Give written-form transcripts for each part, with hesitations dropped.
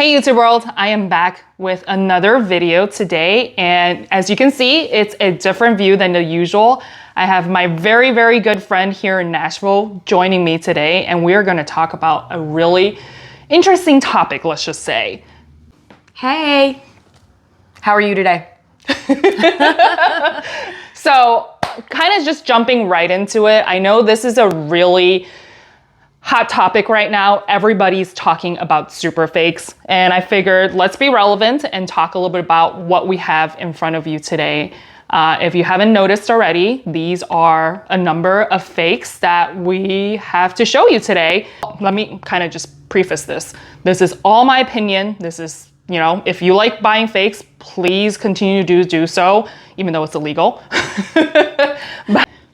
Hey YouTube world, I am back with another video today, and as you can see, it's a different view than the usual. I have my very good friend here in Nashville joining me today, and we are going to talk about a really interesting topic, let's just say. Hey, how are you today? So kind of just jumping right into it, I know this is a really hot topic right now. Everybody's talking about super fakes, and I figured let's be relevant and talk a little bit about what we have in front of you today. If you haven't noticed already, these are a number of fakes that we have to show you today. Let me kind of just preface this. This is all my opinion. This is, you know, if you like buying fakes, please continue to do so, even though it's illegal.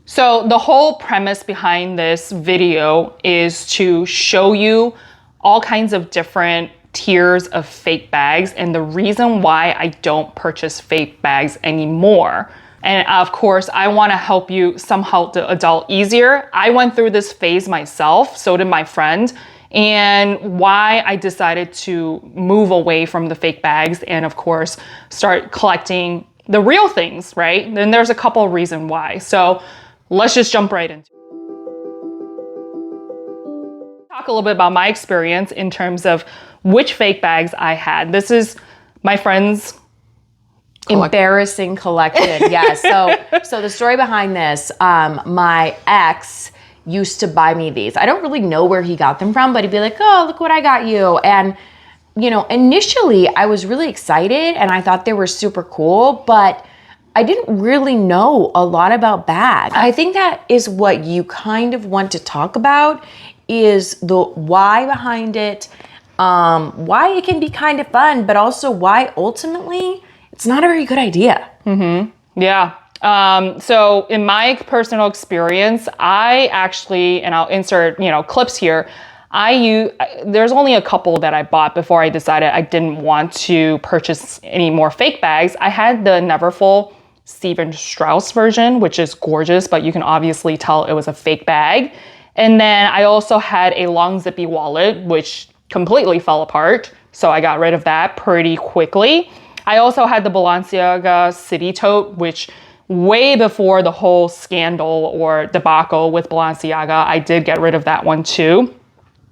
So the whole premise behind this video is to show you all kinds of different tiers of fake bags and the reason why I don't purchase fake bags anymore. And of course, I want to help you somehow the adult easier. I went through this phase myself, so did my friend, and why I decided to move away from the fake bags and of course, start collecting the real things, right? Then there's a couple of reasons why. So let's just jump right into it. Talk a little bit about my experience in terms of which fake bags I had. This is my friend's embarrassing collection. Yes. So the story behind this, my ex used to buy me these. I don't really know where he got them from, but he'd be like, "Oh, look what I got you." And you know, initially I was really excited and I thought they were super cool, but I didn't really know a lot about bags. I think that is what you kind of want to talk about, is the why behind it, why it can be kind of fun, but also why ultimately it's not a very good idea. Yeah. So in my personal experience, I actually, and I'll insert, you know, clips here. There's only a couple that I bought before I decided I didn't want to purchase any more fake bags. I had the Neverfull Steven Strauss version, which is gorgeous, but you can obviously tell it was a fake bag. And then I also had a long zippy wallet, which completely fell apart. So I got rid of that pretty quickly. I also had the Balenciaga City Tote, which way before the whole scandal or debacle with Balenciaga, I did get rid of that one too.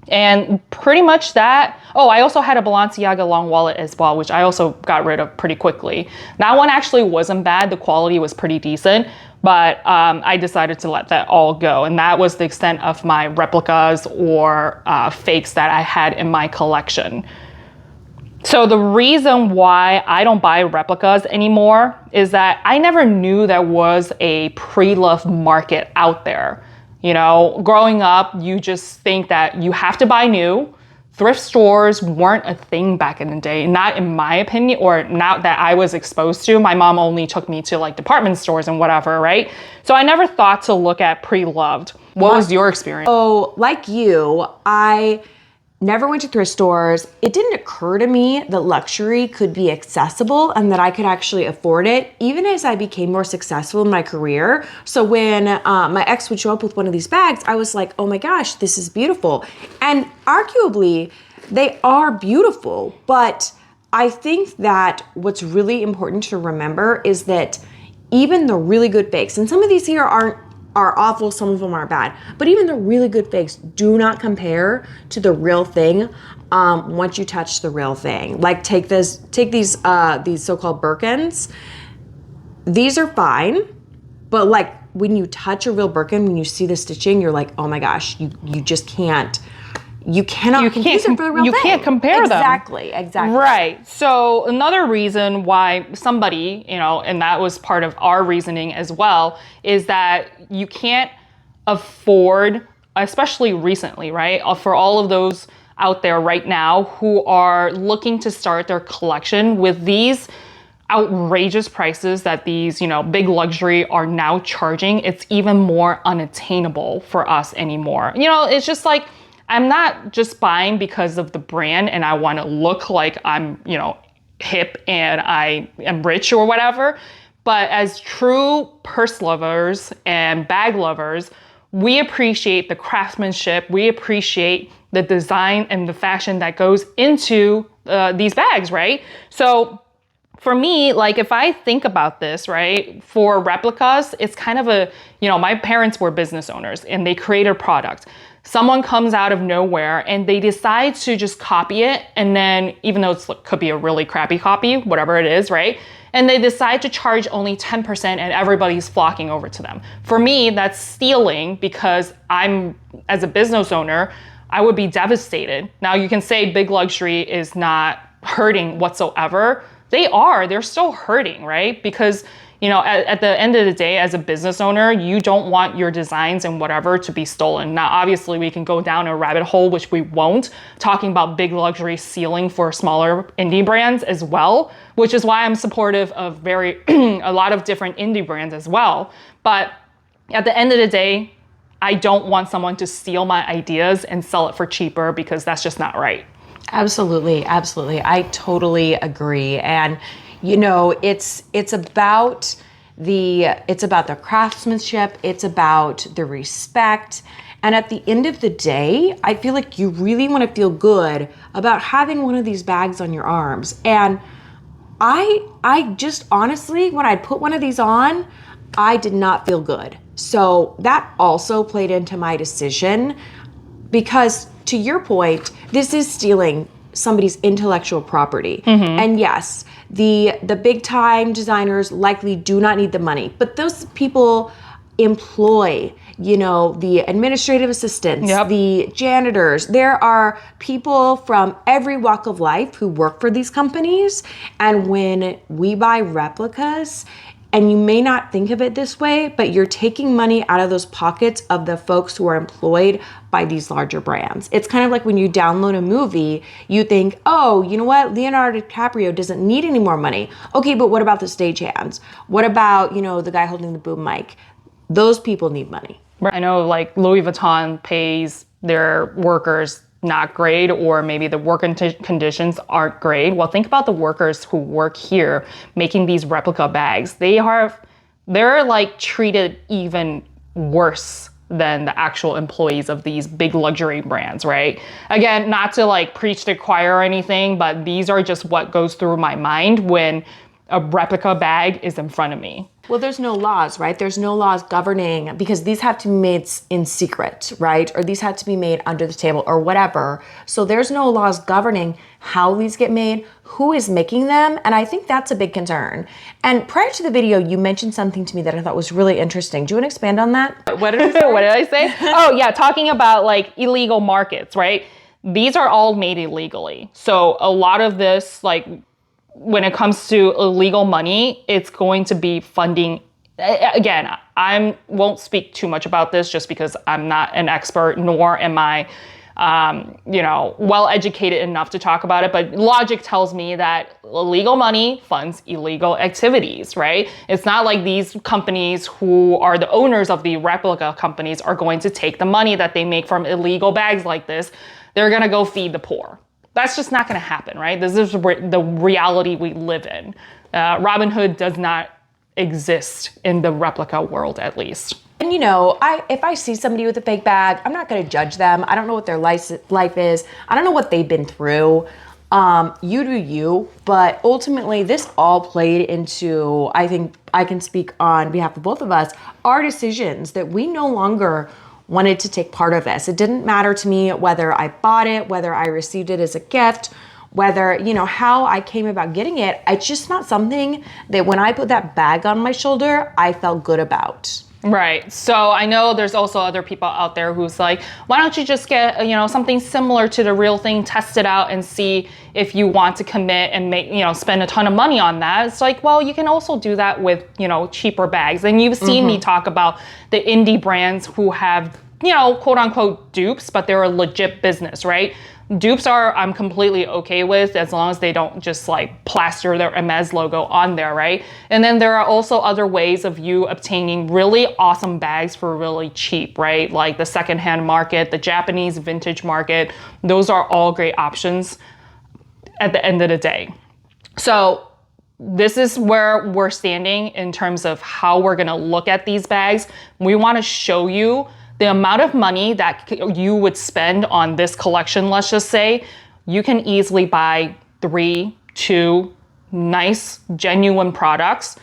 And pretty much that. Oh, I also had a Balenciaga long wallet as well, which I also got rid of pretty quickly. That one actually wasn't bad. The quality was pretty decent, but I decided to let that all go. And that was the extent of my replicas or fakes that I had in my collection. So the reason why I don't buy replicas anymore is that I never knew there was a pre-loved market out there. You know, growing up, you just think that you have to buy new. Thrift stores weren't a thing back in the day, not in my opinion, or not that I was exposed to. My mom only took me to like department stores and whatever, right? So I never thought to look at pre-loved. What was your experience? Oh, like you, I never went to thrift stores. It didn't occur to me that luxury could be accessible and that I could actually afford it, even as I became more successful in my career. So when my ex would show up with one of these bags, I was like, oh my gosh, this is beautiful. And arguably, they are beautiful. But I think that what's really important to remember is that even the really good fakes, and some of these here are awful, some of them are bad, but even the really good fakes do not compare to the real thing once you touch the real thing. Like take these so-called Birkins. These are fine, but like when you touch a real Birkin, when you see the stitching, you're like, oh my gosh, you just can't. You cannot confuse it for the real thing. You can't compare them. Exactly. Right. So another reason why somebody, you know, and that was part of our reasoning as well, is that you can't afford, especially recently, right? For all of those out there right now who are looking to start their collection with these outrageous prices that these, you know, big luxury are now charging, it's even more unattainable for us anymore. You know, it's just like, I'm not just buying because of the brand and I want to look like I'm, you know, hip and I am rich or whatever. But as true purse lovers and bag lovers, we appreciate the craftsmanship. We appreciate the design and the fashion that goes into these bags, right? So for me, like if I think about this, right, for replicas, it's kind of a, my parents were business owners and they created a product. Someone comes out of nowhere and they decide to just copy it. And then even though it could be a really crappy copy, whatever it is, right? And they decide to charge only 10% and everybody's flocking over to them. For me, that's stealing because as a business owner, I would be devastated. Now you can say big luxury is not hurting whatsoever. They're still hurting, right? Because, at the end of the day, as a business owner, you don't want your designs and whatever to be stolen. Now, obviously, we can go down a rabbit hole, which we won't, talking about big luxury stealing for smaller indie brands as well, which is why I'm supportive of a lot of different indie brands as well. But at the end of the day, I don't want someone to steal my ideas and sell it for cheaper because that's just not right. Absolutely. I totally agree. And it's about the craftsmanship, it's about the respect. And at the end of the day, I feel like you really want to feel good about having one of these bags on your arms. And I just honestly, when I put one of these on, I did not feel good. So that also played into my decision because, to your point, this is stealing somebody's intellectual property. And yes, the big time designers likely do not need the money, but those people employ, the administrative assistants, the janitors. There are people from every walk of life who work for these companies. And when we buy replicas, and you may not think of it this way, but you're taking money out of those pockets of the folks who are employed by these larger brands. It's kind of like when you download a movie, you think, oh, you know what? Leonardo DiCaprio doesn't need any more money. Okay, but what about the stagehands? What about, the guy holding the boom mic? Those people need money. I know like Louis Vuitton pays their workers not great, or maybe the work conditions aren't great. Well, think about the workers who work here making these replica bags. They're like treated even worse than the actual employees of these big luxury brands, right? Again, not to like preach to the choir or anything, but these are just what goes through my mind when a replica bag is in front of me. Well, there's no laws, right? There's no laws governing because these have to be made in secret, right? Or these have to be made under the table or whatever. So there's no laws governing how these get made, who is making them. And I think that's a big concern. And prior to the video, you mentioned something to me that I thought was really interesting. Do you want to expand on that? What did I say? Oh yeah, talking about like illegal markets, right? These are all made illegally. So a lot of this, like, when it comes to illegal money, it's going to be funding. Again, I won't speak too much about this just because I'm not an expert, nor am I, well educated enough to talk about it. But logic tells me that illegal money funds illegal activities, right? It's not like these companies who are the owners of the replica companies are going to take the money that they make from illegal bags like this. They're going to go feed the poor. That's just not going to happen, right? This is the reality we live in. Robin Hood does not exist in the replica world, at least. And if I see somebody with a fake bag, I'm not going to judge them. I don't know what their life is. I don't know what they've been through. You do you. But ultimately, this all played into, I think I can speak on behalf of both of us, our decisions that we no longer wanted to take part of this. It didn't matter to me whether I bought it, whether I received it as a gift, whether, how I came about getting it. It's just not something that when I put that bag on my shoulder, I felt good about. Right. So I know there's also other people out there who's like, why don't you just get, something similar to the real thing, test it out and see if you want to commit and make, spend a ton of money on that. It's like, well, you can also do that with, cheaper bags. And you've seen me talk about the indie brands who have, quote unquote dupes, but they're a legit business, right? Dupes I'm completely okay with as long as they don't just like plaster their Hermes logo on there, right? And then there are also other ways of you obtaining really awesome bags for really cheap, right? Like the secondhand market, the Japanese vintage market. Those are all great options at the end of the day. So this is where we're standing in terms of how we're gonna look at these bags. We wanna show you the amount of money that you would spend on this collection, let's just say, you can easily buy 3, 2 nice, genuine products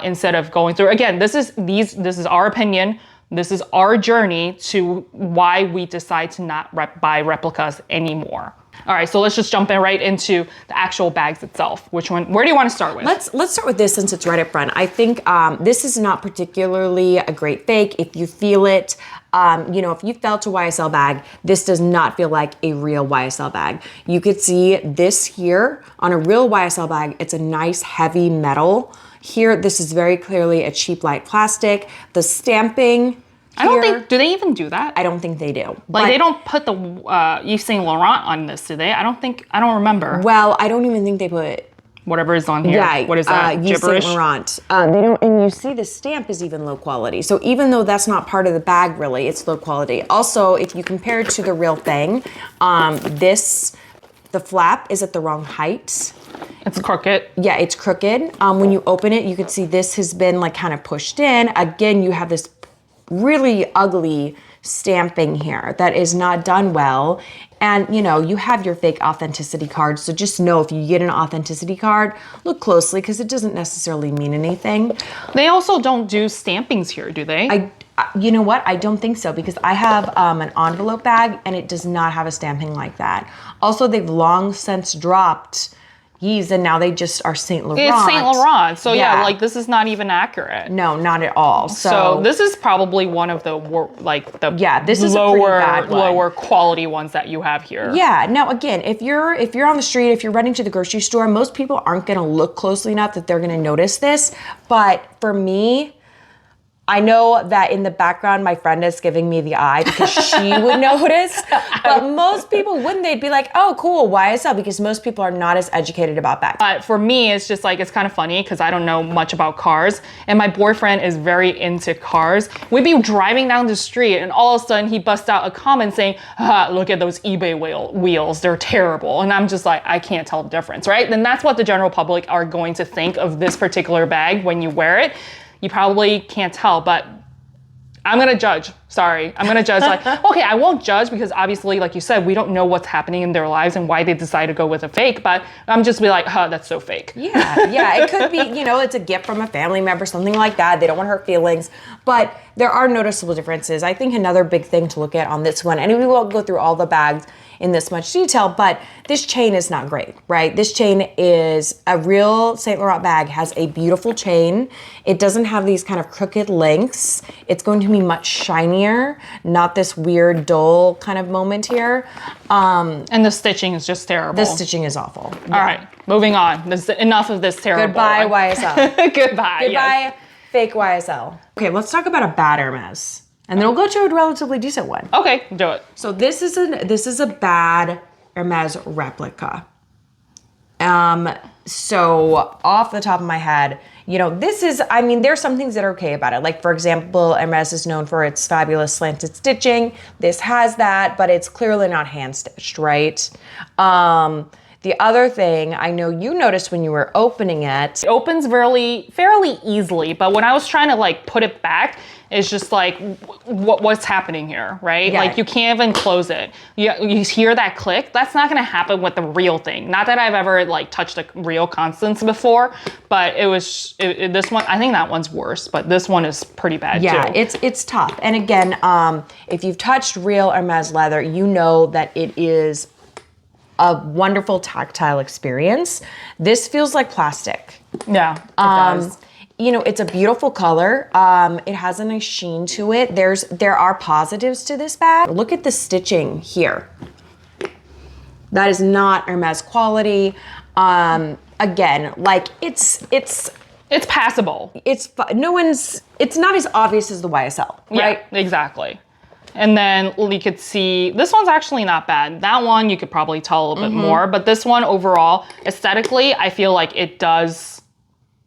instead of going through. Again, this is our opinion. This is our journey to why we decide to not buy replicas anymore. All right, so let's just jump right into the actual bags itself. Where do you want to start with? Let's start with this since it's right up front. I think this is not particularly a great fake. If you feel it, if you felt a YSL bag, this does not feel like a real YSL bag. You could see this here on a real YSL bag. It's a nice heavy metal. Here, this is very clearly a cheap light plastic. The stamping, I don't think, do they even do that? I don't think they do. Like they don't put the Yves Saint Laurent on this, do they? I don't remember. Well, I don't even think they put whatever is on here. Yeah, what is that? Yves Saint Gibberish? Laurent. They don't, and you see the stamp is even low quality. So even though that's not part of the bag, really, it's low quality. Also, if you compare it to the real thing, the flap is at the wrong height. It's crooked. Yeah, it's crooked. When you open it, you can see this has been like kind of pushed in. Again, you have this really ugly stamping here that is not done well. And you have your fake authenticity card. So just know if you get an authenticity card, look closely because it doesn't necessarily mean anything. They also don't do stampings here, do they? You know what? I don't think so because I have an envelope bag and it does not have a stamping like that. Also, they've long since dropped Yves and now they just are Saint Laurent. It's Saint Laurent. So yeah, like this is not even accurate. No, not at all. So this is probably one of the this is a pretty bad one. lower quality ones that you have here. Yeah. Now again, if you're on the street, if you're running to the grocery store, most people aren't going to look closely enough that they're going to notice this. But for me, I know that in the background, my friend is giving me the eye because she would notice, but most people wouldn't. They'd be like, oh, cool, YSL, because most people are not as educated about bags. For me, it's just like, it's kind of funny because I don't know much about cars and my boyfriend is very into cars. We'd be driving down the street and all of a sudden he busts out a comment saying, look at those eBay wheels, they're terrible. And I'm just like, I can't tell the difference, right? Then that's what the general public are going to think of this particular bag when you wear it. You probably can't tell, but I'm gonna judge. Sorry, I'm gonna judge. Okay, I won't judge because obviously, like you said, we don't know what's happening in their lives and why they decide to go with a fake, but I'm just be like, that's so fake. Yeah, it could be, it's a gift from a family member, something like that. They don't want to hurt feelings, but there are noticeable differences. I think another big thing to look at on this one, and we won't go through all the bags in this much detail, but this chain is not great, right? This chain is a real Saint Laurent bag, has a beautiful chain. It doesn't have these kind of crooked links. It's going to be much shinier, not this weird dull kind of moment here. And the stitching is just terrible. The stitching is awful. Yeah. All right, moving on. Enough of this terrible. Goodbye, YSL. Goodbye. Goodbye, yes. fake YSL. Okay, let's talk about a bad Hermes. And then we'll go to a relatively decent one. Okay, do it. So this is a bad Hermes replica. So off the top of my head, there's some things that are okay about it. Like for example, Hermes is known for its fabulous slanted stitching. This has that, but it's clearly not hand stitched, right? The other thing I know you noticed when you were opening it. It opens fairly easily, but when I was trying to put it back, it's just like, what's happening here, right? Yeah. Like you can't even close it. You hear that click? That's not gonna happen with the real thing. Not that I've ever touched a real Constance before, but this one, I think that one's worse, but this one is pretty bad too. Yeah, it's tough. And again, if you've touched real Hermes leather, you know that it is a wonderful tactile experience. This feels like plastic. Yeah, it does. It's a beautiful color. It has a nice sheen to it. There are positives to this bag. Look at the stitching here. That is not Hermes quality. Again, it's passable. It's not as obvious as the YSL, right? Yeah, exactly. And then you could see, this one's actually not bad. That one you could probably tell a little bit more, but this one overall, aesthetically, I feel like it does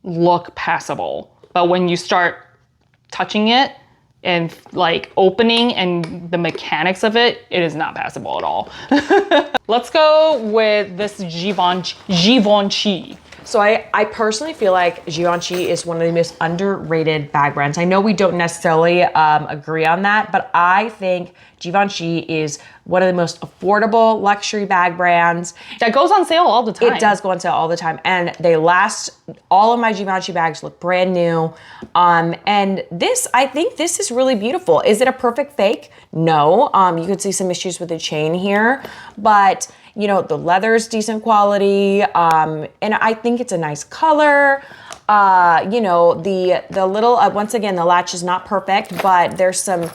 look passable. But when you start touching it and opening and the mechanics of it, it is not passable at all. Let's go with this Givenchy. So I personally feel like Givenchy is one of the most underrated bag brands. I know we don't necessarily agree on that, but I think Givenchy is one of the most affordable luxury bag brands. That goes on sale all the time. It does go on sale all the time, and they last. All of my Givenchy bags look brand new. And this, I think this is really beautiful. Is it a perfect fake? No. You could see some issues with the chain here, but you know, the leather is decent quality. And I think it's a nice color. You know, the little, once again, the latch is not perfect, but there's some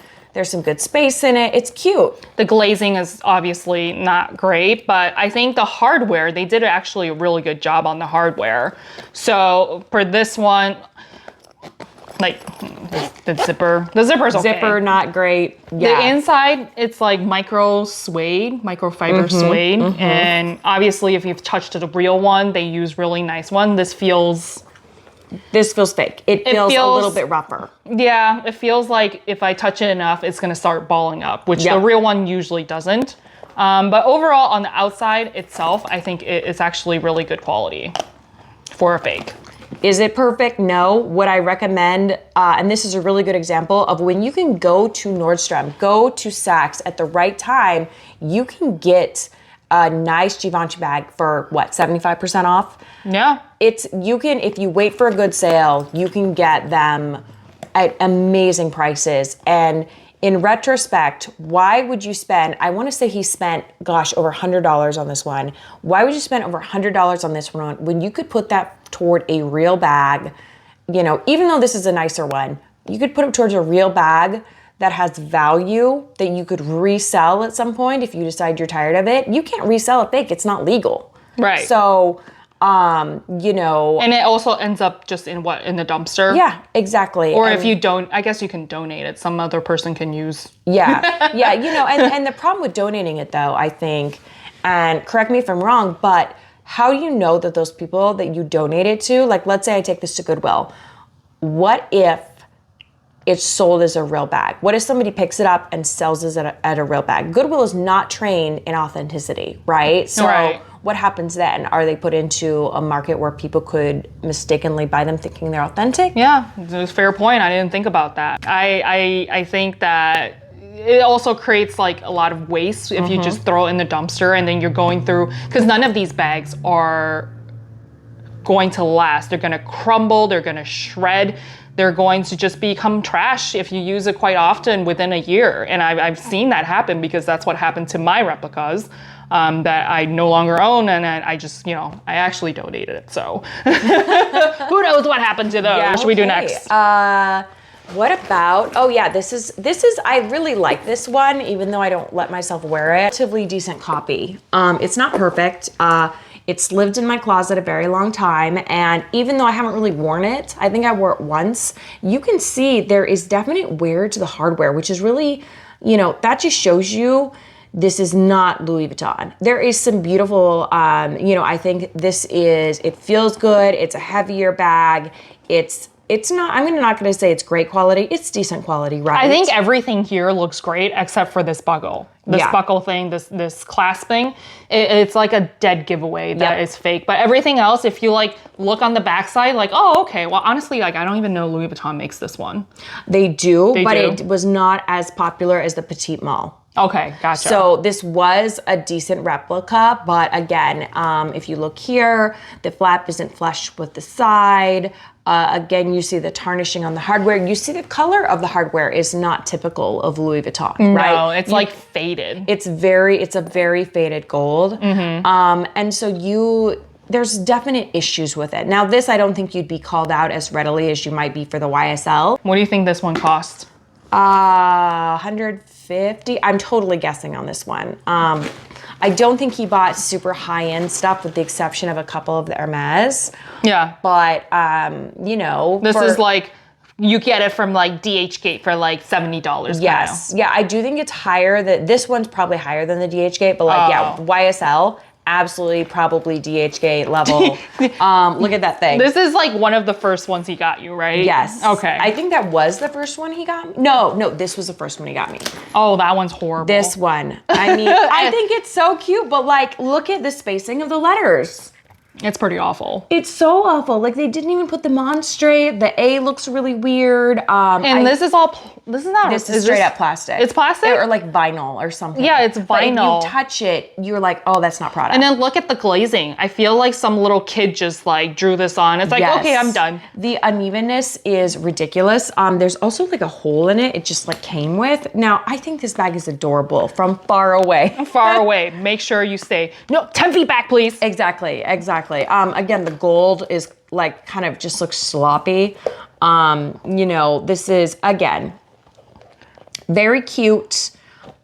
good space in it. It's cute. The glazing is obviously not great, but I think the hardware, they did actually a really good job on the hardware. So for this one, like the zipper's okay. Zipper, not great. Yeah. The inside, it's like microfiber suede. And obviously if you've touched the real one, they use really nice one. This feels fake. It feels a little bit rougher. Yeah, it feels like if I touch it enough, it's gonna start balling up, which the real one usually doesn't. But overall, on the outside itself, I think it's actually really good quality for a fake. Is it perfect? No. Would I recommend, and this is a really good example of when you can go to Nordstrom, go to Saks at the right time, you can get a nice Givenchy bag for what, 75% off? Yeah. You can, if you wait for a good sale, you can get them at amazing prices. And in retrospect, why would you spend, I want to say he spent, gosh, over $100 on this one. Why would you spend over $100 on this one when you could put that toward a real bag? You know, even though this is a nicer one, you could put it towards a real bag that has value that you could resell at some point if you decide you're tired of it. You can't resell a fake. It's not legal. Right. So, you know. And it also ends up just in the dumpster. Yeah, exactly. Or if you don't, I guess you can donate it. Some other person can use. Yeah, yeah, you know, and the problem with donating it though, I think, and correct me if I'm wrong, but how do you know that those people that you donate it to, like let's say I take this to Goodwill, what if it's sold as a real bag? What if somebody picks it up and sells it at a real bag? Goodwill is not trained in authenticity, right? So what happens then? Are they put into a market where people could mistakenly buy them thinking they're authentic? Yeah, it's a fair point. I didn't think about that. I think that it also creates like a lot of waste if you just throw it in the dumpster and then you're going through, because none of these bags are going to last. They're going to crumble, they're going to shred. They're going to just become trash if you use it quite often within a year. And I've seen that happen because that's what happened to my replicas that I no longer own. And I just, you know, I actually donated it. So who knows what happened to those? What should we do next? What about, oh yeah, this is, I really like this one, even though I don't let myself wear it. Relatively decent copy. It's not perfect. It's lived in my closet a very long time, and even though I haven't really worn it, I think I wore it once, you can see there is definite wear to the hardware, which is really, you know, that just shows you this is not Louis Vuitton. There is some beautiful, you know, I think this is, it feels good, it's a heavier bag, it's not, I'm not gonna say it's great quality, it's decent quality, right? I think everything here looks great except for this buckle. This buckle thing, this clasp thing, it's like a dead giveaway that is fake. But everything else, if you like look on the backside, like, oh, okay, well, honestly, like I don't even know Louis Vuitton makes this one. They do, but it was not as popular as the Petite Malle. Okay, gotcha. So this was a decent replica, but again, if you look here, the flap isn't flush with the side. Again, you see the tarnishing on the hardware. You see the color of the hardware is not typical of Louis Vuitton, right? No, it's like faded. It's a very faded gold. And so there's definite issues with it. Now this, I don't think you'd be called out as readily as you might be for the YSL. What do you think this one cost? 150. I'm totally guessing on this one. I don't think he bought super high-end stuff with the exception of a couple of the Hermes. Yeah. But, you know. This is like, you get it from like DH for like $70. Yes. Yeah, I do think it's higher. This one's probably higher than the DH, but like, yeah, YSL, absolutely probably DHgate level. Look at that thing. This is like one of the first ones he got you, right? Yes. Okay. I think that was the first one he got me. No, this was the first one he got me. Oh, that one's horrible. This one. I mean, I think it's so cute, but like, look at the spacing of the letters. It's pretty awful. It's so awful. Like they didn't even put them on straight. The A looks really weird. And this is not. This is straight up plastic. It's plastic? Or like vinyl or something. Yeah, it's vinyl. But if you touch it, you're like, oh, that's not product. And then look at the glazing. I feel like some little kid just like drew this on. It's like, Yes. okay, I'm done. The unevenness is ridiculous. There's also like a hole in it. It just like came with. Now, I think this bag is adorable from far away. Far away. Make sure you stay, no, 10 feet back, please. Exactly. Again, the gold is like kind of just looks sloppy. This is, again, very cute.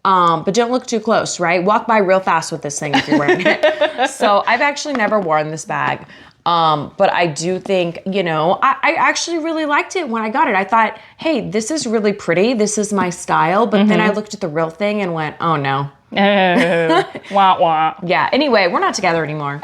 But don't look too close, right? Walk by real fast with this thing if you're wearing it. So I've actually never worn this bag. But I do think, I actually really liked it when I got it. I thought, hey, this is really pretty. This is my style. But then I looked at the real thing and went, oh no. Wah, wah. Yeah, anyway, we're not together anymore.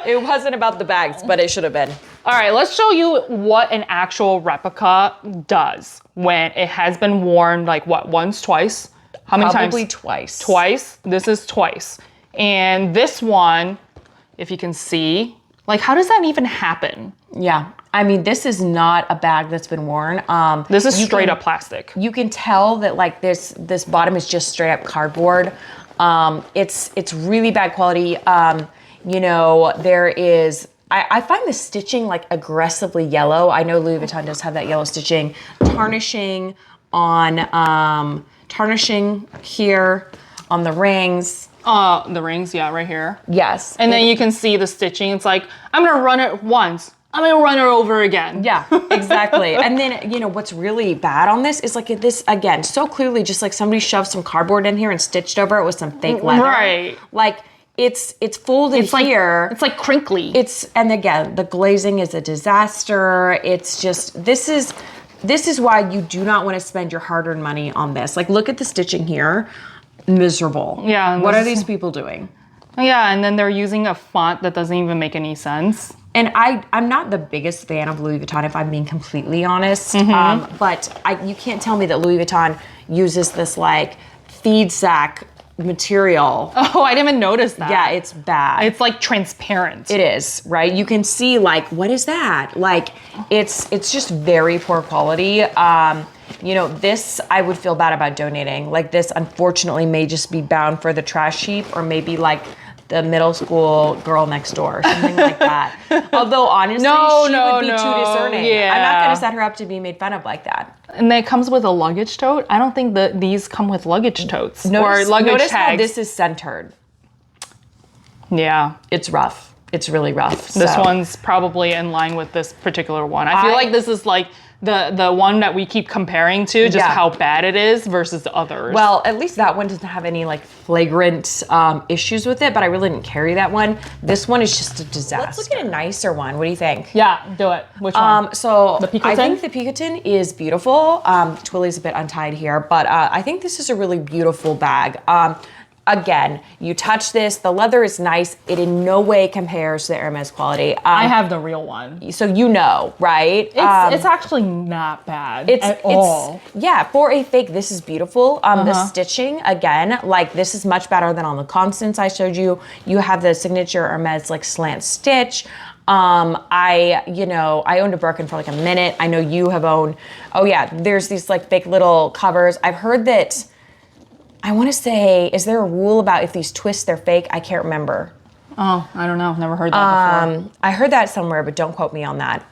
It wasn't about the bags, but it should have been. All right, let's show you what an actual replica does when it has been worn like what, once, twice? How many times? Probably twice. Twice? This is twice. And this one, if you can see, like how does that even happen? Yeah. I mean, this is not a bag that's been worn. This is straight up plastic. You can tell that like this bottom is just straight up cardboard. It's really bad quality. There is, I find the stitching like aggressively yellow. I know Louis Vuitton does have that yellow stitching. Tarnishing here on the rings. The rings, yeah, right here. Yes. And then you can see the stitching. It's like, I'm gonna run it once. I'm gonna run it over again. Yeah, exactly. And then, what's really bad on this is like this, again, so clearly just like somebody shoved some cardboard in here and stitched over it with some fake leather. Right. Like it's folded here. It's like crinkly. And again, the glazing is a disaster. It's just, this is why you do not want to spend your hard-earned money on this. Like look at the stitching here. Miserable. Yeah. What are these people doing? Yeah, and then they're using a font that doesn't even make any sense. And I'm not the biggest fan of Louis Vuitton, if I'm being completely honest. But you can't tell me that Louis Vuitton uses this like feed sack material. Oh, I didn't even notice that. Yeah, it's bad. It's like transparent. It is, right? You can see like, what is that? Like, it's just very poor quality. This I would feel bad about donating. Like this, unfortunately, may just be bound for the trash heap, or maybe like the middle school girl next door, something like that. Although honestly, she would be too discerning. Yeah. I'm not going to set her up to be made fun of like that. And it comes with a luggage tote. I don't think these come with luggage totes or luggage notice tags. How this is centered. Yeah. It's rough. It's really rough. This one's probably in line with this particular one. I feel like this is like the one that we keep comparing to, just how bad it is versus the others. Well, at least that one doesn't have any like flagrant issues with it, but I really didn't carry that one. This one is just a disaster. Let's look at a nicer one. What do you think? Yeah, do it. Which one? So the Picotin? I think the Picotin is beautiful. Twilly's a bit untied here, but I think this is a really beautiful bag. Again, you touch this, the leather is nice. It in no way compares to the Hermes quality. I have the real one. So right? It's actually not bad at all. Yeah, for a fake, this is beautiful. The stitching, again, like this is much better than on the Constance I showed you. You have the signature Hermes like slant stitch. I owned a Birkin for like a minute. I know you have owned, there's these like fake little covers. I've heard that, I want to say, is there a rule about if these twists, they're fake? I can't remember. Oh, I don't know. Never heard that before. I heard that somewhere, but don't quote me on that.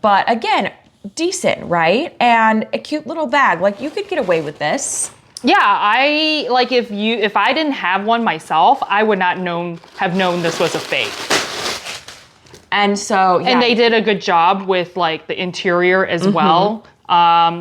But again, decent, right? And a cute little bag. Like you could get away with this. Yeah, I like if I didn't have one myself, I would not have known this was a fake. And so, yeah. And they did a good job with like the interior as well.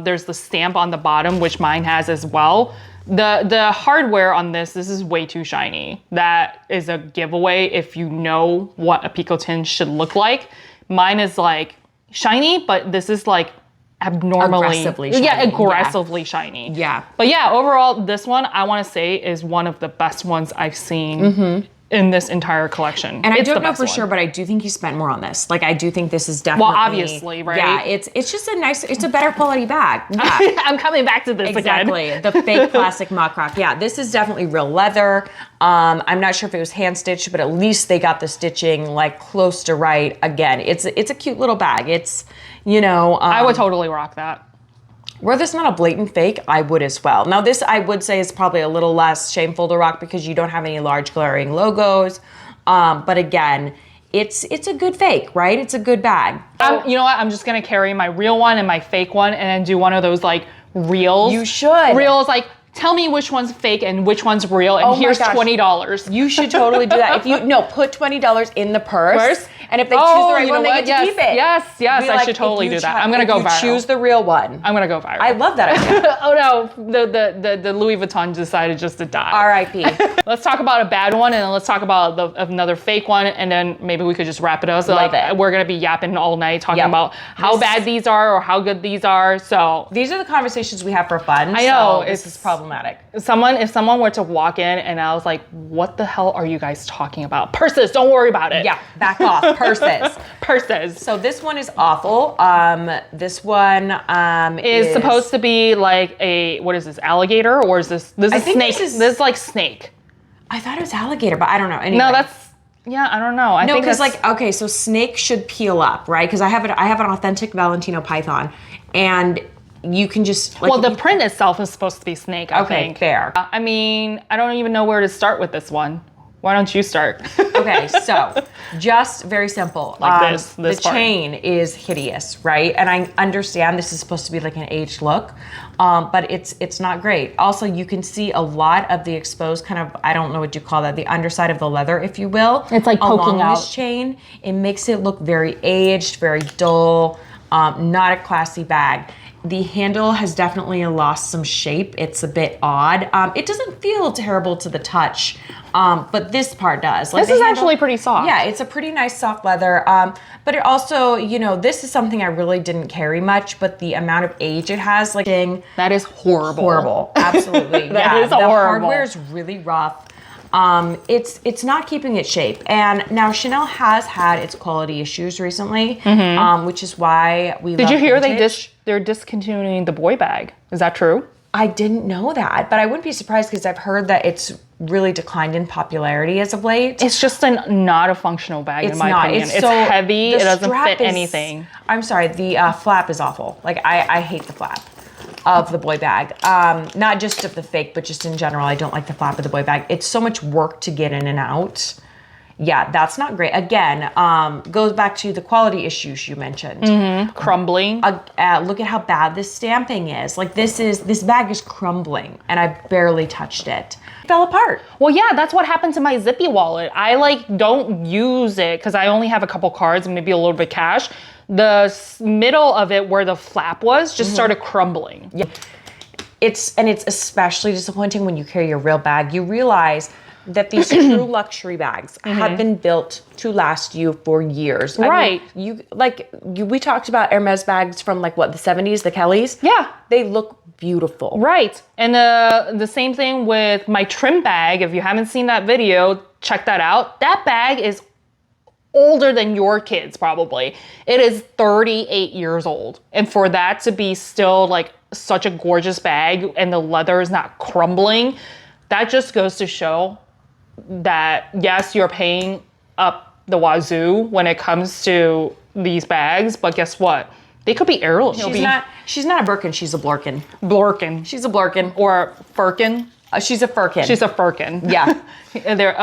There's the stamp on the bottom, which mine has as well. The hardware on this is way too shiny. That is a giveaway if you know what a Picotin should look like. Mine is like shiny, but this is like abnormally aggressively shiny. Yeah, aggressively shiny. Yeah. But yeah, overall, this one I want to say is one of the best ones I've seen in this entire collection. And it's I don't the know best for one. sure, but I do think he spent more on this. Like, I do think this is definitely... Well, obviously, right? Yeah, it's just a nice, it's a better quality bag. Yeah. I'm coming back to this Exactly. again. The fake plastic mock rock. Yeah, this is definitely real leather. I'm not sure if it was hand stitched, but at least they got the stitching like close to right. Again, it's a cute little bag. It's, you know... I would totally rock that. Were this not a blatant fake, I would as well. Now this, I would say, is probably a little less shameful to rock because you don't have any large glaring logos. But again, it's a good fake, right? It's a good bag. You know what? I'm just gonna carry my real one and my fake one and then do one of those like reels. You should. Reels like, tell me which one's fake and which one's real, and here's $20. You should totally do that. If you put $20 in the purse, and if they choose the right one, they get to keep it. Yes, I should totally do that. I'm gonna go viral. Choose the real one. I'm gonna go viral. I love that idea. Oh no, the Louis Vuitton decided just to die. R.I.P. Let's talk about a bad one, and then let's talk about another fake one, and then maybe we could just wrap it up. So Love it. We're gonna be yapping all night talking about how bad these are or how good these are. So these are the conversations we have for fun. I know so this is problematic. If someone were to walk in and I was like, what the hell are you guys talking about? Purses, don't worry about it. Yeah, back off. Purses. Purses. So this one is awful. This one is supposed to be like a, what is this, alligator? Or is this is snake? This is like snake. I thought it was alligator, but I don't know. Anyway. No, yeah, I don't know. I think because like, okay, so snake should peel up, right? Because I have an authentic Valentino python, and you can just like, well, the print itself is supposed to be snake, I think. Fair. I mean, I don't even know where to start with this one. Why don't you start? Okay, so just very simple. Like this the part. chain is hideous, right? And I understand this is supposed to be like an aged look, but it's not great. Also, you can see a lot of the exposed kind of, I don't know what you call that, the underside of the leather, if you will. It's like poking along out. This chain. It makes it look very aged, very dull, not a classy bag. The handle has definitely lost some shape. It's a bit odd. It doesn't feel terrible to the touch, but this part does. Like this is actually pretty soft. Yeah, it's a pretty nice soft leather. But it also, you know, this is something I really didn't carry much, but the amount of age it has, like, that is horrible. Horrible. Absolutely. That is the horrible. hardware is really rough. It's not keeping its shape. And now Chanel has had its quality issues recently, which is why we Did you hear they're discontinuing the boy bag? Is that true? I didn't know that, but I wouldn't be surprised because I've heard that it's really declined in popularity as of late. It's just not a functional bag in my opinion. It's heavy. It doesn't fit anything. I'm sorry. The flap is awful. Like I hate the flap of the boy bag. Not just of the fake, but just in general, I don't like the flap of the boy bag. It's so much work to get in and out. Yeah, that's not great. Again, goes back to the quality issues you mentioned. Crumbling. Look at how bad this stamping is. Like this bag is crumbling, and I barely touched it. It fell apart. Well, yeah, that's what happened to my Zippy wallet. I don't use it because I only have a couple cards and maybe a little bit cash. The middle of it where the flap was just started crumbling. Yeah. It's especially disappointing when you carry a real bag. You realize that these true luxury bags have been built to last you for years. Right. I mean, we talked about Hermes bags from like what, the 70s, the Kellys? Yeah. They look beautiful. Right. And the same thing with my trim bag. If you haven't seen that video, check that out. That bag is older than your kids probably. It is 38 years old. And for that to be still like such a gorgeous bag and the leather is not crumbling, that just goes to show that yes, you're paying up the wazoo when it comes to these bags, but guess what? They could be heirlooms. She's not a Birkin, she's a Blorkin. Blorkin. She's a Blorkin. Or Firkin. She's a Firkin. She's a Firkin. Yeah. They're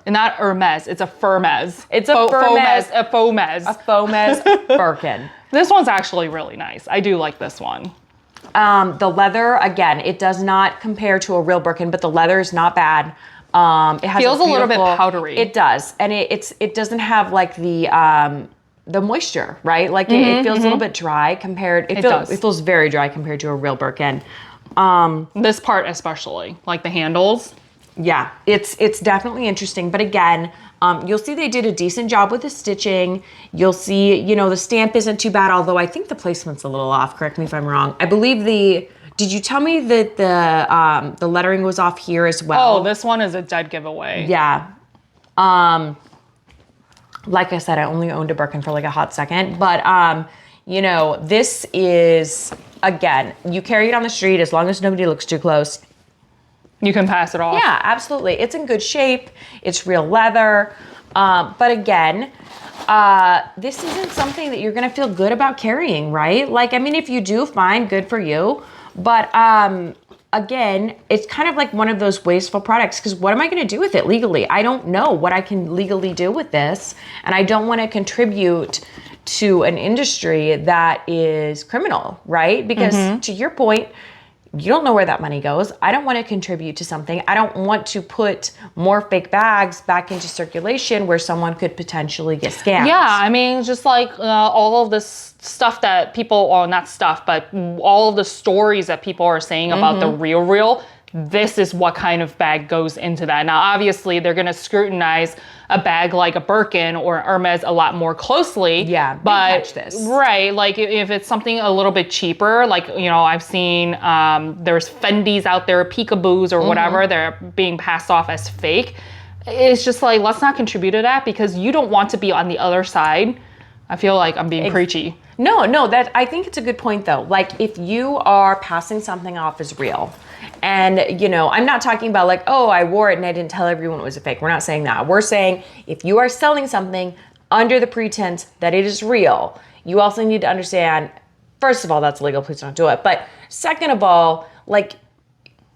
not Hermes, it's a Firmes. It's a Firmes. A Fomes. A Fomes Birkin. This one's actually really nice. I do like this one. The leather, again, it does not compare to a real Birkin, but the leather is not bad. It has feels a little bit powdery. It does, and it doesn't have like the moisture, right? Like it feels a little bit dry compared. It feels very dry compared to a real Birkin. This part especially, like the handles. Yeah, it's definitely interesting, but again, you'll see they did a decent job with the stitching. You'll see, you know, the stamp isn't too bad, although I think the placement's a little off. Correct me if I'm wrong. I believe did you tell me that the lettering was off here as well? Oh, this one is a dead giveaway. Yeah. Like I said, I only owned a Birkin for like a hot second, but you know, this is, again, you carry it on the street as long as nobody looks too close. You can pass it off. Yeah, absolutely. It's in good shape. It's real leather. But again, this isn't something that you're going to feel good about carrying, right? Like, I mean, if you do, fine, good for you. But again, it's kind of like one of those wasteful products, because what am I going to do with it legally? I don't know what I can legally do with this. And I don't want to contribute to an industry that is criminal, right? Because to your point, you don't know where that money goes. I don't want to contribute to something. I don't want to put more fake bags back into circulation where someone could potentially get scammed. Yeah, I mean, just like all of this stuff that people, or not stuff, but all of the stories that people are saying about the real, this is what kind of bag goes into that. Now, obviously, they're going to scrutinize a bag like a Birkin or Hermes a lot more closely. Yeah, but catch this. Right, like if it's something a little bit cheaper, like, you know, I've seen there's Fendi's out there, Peekaboos or whatever, they're being passed off as fake. It's just like, let's not contribute to that, because you don't want to be on the other side. I feel like I'm being preachy. No, that I think it's a good point though. Like, if you are passing something off as real, and, you know, I'm not talking about like, oh, I wore it and I didn't tell everyone it was a fake. We're not saying that. We're saying if you are selling something under the pretense that it is real, you also need to understand, first of all, that's illegal. Please don't do it. But second of all, like,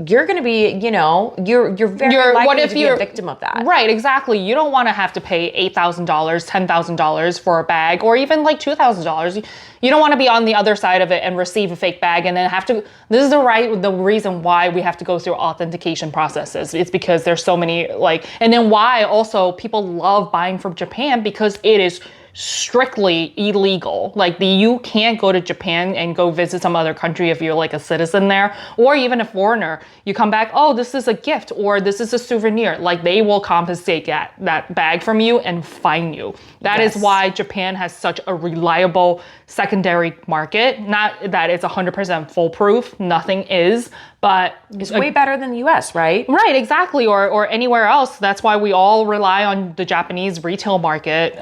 you're going to be, you know, you're very likely to be a victim of that. Right, exactly. You don't want to have to pay $8,000, $10,000 for a bag, or even like $2,000. You don't want to be on the other side of it and receive a fake bag and then have to, this is the reason why we have to go through authentication processes. It's because there's so many, like, and then why also people love buying from Japan, because it is strictly illegal. Like, you can't go to Japan and go visit some other country if you're like a citizen there, or even a foreigner. You come back, oh, this is a gift, or this is a souvenir. Like, they will confiscate that bag from you and fine you. That is why Japan has such a reliable secondary market. Not that it's 100% foolproof, nothing is, but it's way better than the US, right? Right, exactly, or anywhere else. That's why we all rely on the Japanese retail market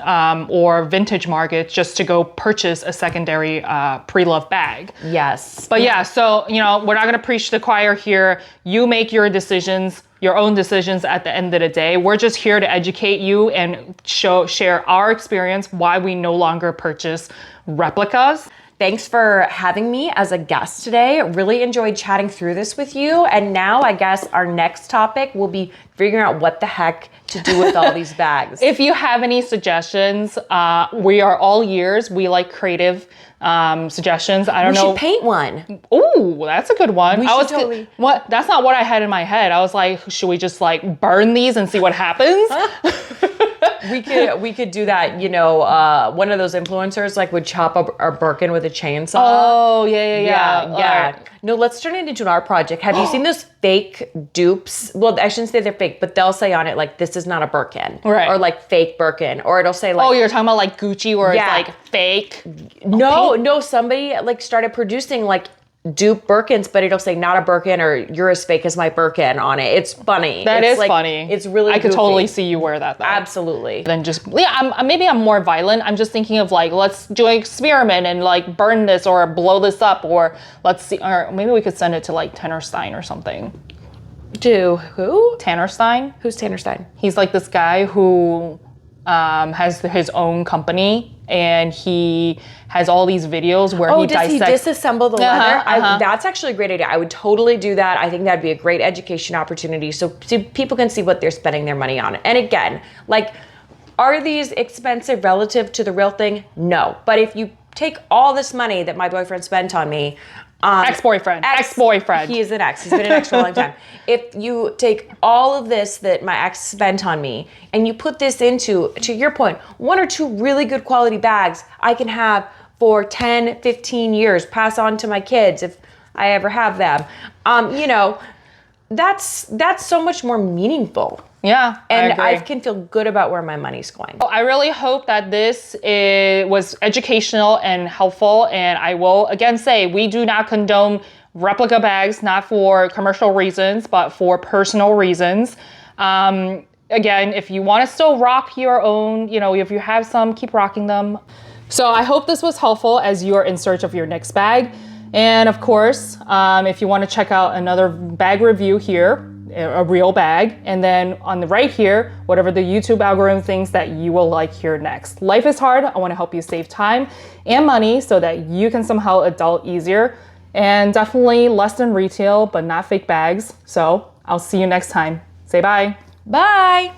or vintage market just to go purchase a secondary pre-loved bag. Yes. But yeah, so, you know, we're not going to preach to the choir here. You make your decisions, your own decisions at the end of the day. We're just here to educate you and share our experience, why we no longer purchase replicas. Thanks for having me as a guest today. Really enjoyed chatting through this with you. And now I guess our next topic will be figuring out what the heck to do with all these bags. If you have any suggestions, we are all ears. We like creative suggestions. I don't know. We should paint one. Ooh, that's a good one. We should totally. What? That's not what I had in my head. I was like, should we just like burn these and see what happens? We could do that, you know, one of those influencers like would chop up our Birkin with a chainsaw. Oh, yeah. Right. No, let's turn it into an art project. Have you seen those fake dupes? Well, I shouldn't say they're fake, but they'll say on it like, this is not a Birkin. Right. Or like fake Birkin. Or it'll say like, oh, you're talking about like Gucci where it's like fake? No, somebody like started producing like dupe Birkins, but it'll say not a Birkin or you're as fake as my Birkin on it. It's funny. That it's is like, funny. It's really I could goofy. totally see you wear that though. Absolutely. Then just, maybe I'm more violent. I'm just thinking of like, let's do an experiment and like burn this or blow this up, or let's see, or maybe we could send it to like Tanner Stein or something. To who? Tanner Stein? Who's Tanner Stein? He's like this guy who has his own company, and he has all these videos where he dissects. Does he disassemble the leather? That's actually a great idea. I would totally do that. I think that'd be a great education opportunity so people can see what they're spending their money on. And again, like, are these expensive relative to the real thing? No. But if you take all this money that my boyfriend spent on me, ex-boyfriend. He is an ex. He's been an ex for a long time. If you take all of this that my ex spent on me and you put this into, to your point, one or two really good quality bags I can have for 10, 15 years, pass on to my kids if I ever have them. You know, that's so much more meaningful. Yeah, and I can feel good about where my money's going. I really hope that this was educational and helpful. And I will again say, we do not condone replica bags, not for commercial reasons, but for personal reasons. again, if you want to still rock your own, you know, if you have some, keep rocking them. So I hope this was helpful as you are in search of your next bag. And of course, if you want to check out another bag review here, a real bag, and then on the right here, whatever the YouTube algorithm thinks that you will like here next. Life is hard. I want to help you save time and money so that you can somehow adult easier, and definitely less than retail, but not fake bags. So I'll see you next time. Say bye. Bye.